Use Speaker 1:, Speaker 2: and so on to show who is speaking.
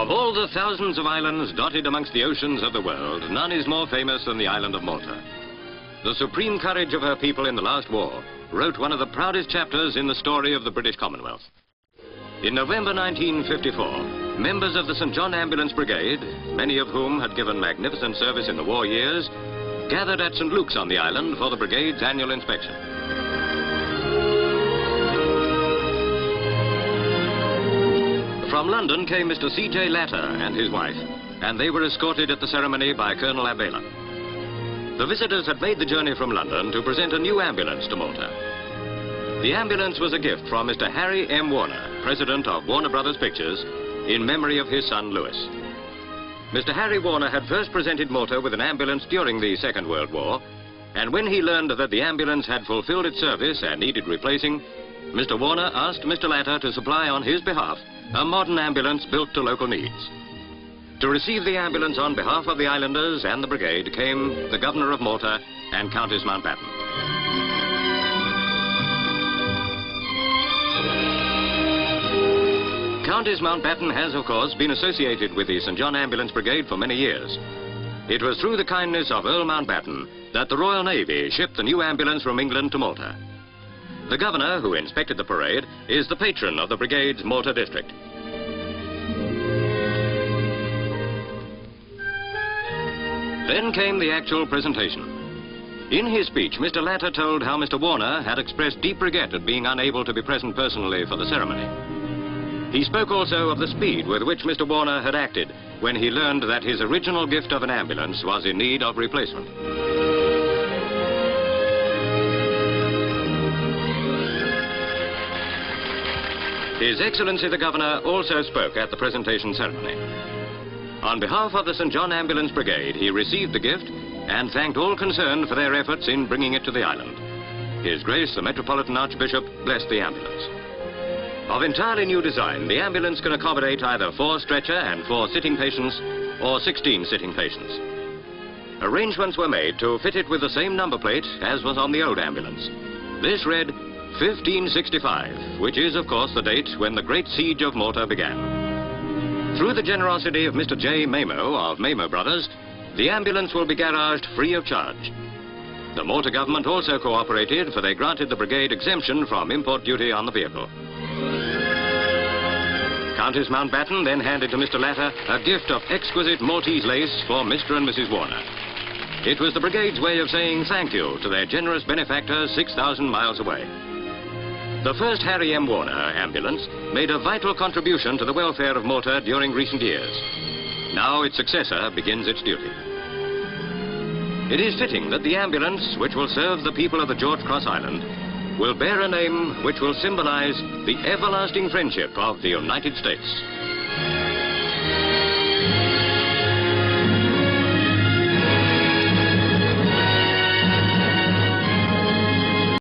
Speaker 1: Of all the thousands of islands dotted amongst the oceans of the world, none is more famous than the island of Malta. The supreme courage of her people in the last war wrote one of the proudest chapters in the story of the British Commonwealth. In November 1954, members of the St. John Ambulance Brigade, many of whom had given magnificent service in the war years, gathered at St. Luke's on the island for the brigade's annual inspection. From London came Mr. C.J. Latter and his wife, and they were escorted at the ceremony by Colonel Abela. The visitors had made the journey from London to present a new ambulance to Malta. The ambulance was a gift from Mr. Harry M. Warner, president of Warner Brothers Pictures, in memory of his son Louis. Mr. Harry Warner had first presented Malta with an ambulance during the Second World War, and when he learned that the ambulance had fulfilled its service and needed replacing, Mr. Warner asked Mr. Latter to supply on his behalf a modern ambulance built to local needs. To receive the ambulance on behalf of the islanders and the brigade came the Governor of Malta and Countess Mountbatten. Countess Mountbatten has, of course, been associated with the St. John Ambulance Brigade for many years. It was through the kindness of Earl Mountbatten that the Royal Navy shipped the new ambulance from England to Malta. The Governor, who inspected the parade, is the patron of the brigade's Malta district. Then came the actual presentation. In his speech, Mr. Latter told how Mr. Warner had expressed deep regret at being unable to be present personally for the ceremony. He spoke also of the speed with which Mr. Warner had acted when he learned that his original gift of an ambulance was in need of replacement. His Excellency the Governor also spoke at the presentation ceremony. On behalf of the St. John Ambulance Brigade, he received the gift and thanked all concerned for their efforts in bringing it to the island. His Grace, the Metropolitan Archbishop, blessed the ambulance. Of entirely new design, the ambulance can accommodate either 4 stretcher and 4 sitting patients or 16 sitting patients. Arrangements were made to fit it with the same number plate as was on the old ambulance. This read 1565, which is, of course, the date when the Great Siege of Malta began. Through the generosity of Mr. J. Mamo of Mamo Brothers, the ambulance will be garaged free of charge. The Malta government also cooperated, for they granted the brigade exemption from import duty on the vehicle. Countess Mountbatten then handed to Mr. Latter a gift of exquisite Maltese lace for Mr. and Mrs. Warner. It was the brigade's way of saying thank you to their generous benefactors 6,000 miles away. The first Harry M. Warner ambulance made a vital contribution to the welfare of Malta during recent years. Now its successor begins its duty. It is fitting that the ambulance, which will serve the people of the George Cross Island, will bear a name which will symbolize the everlasting friendship of the United States.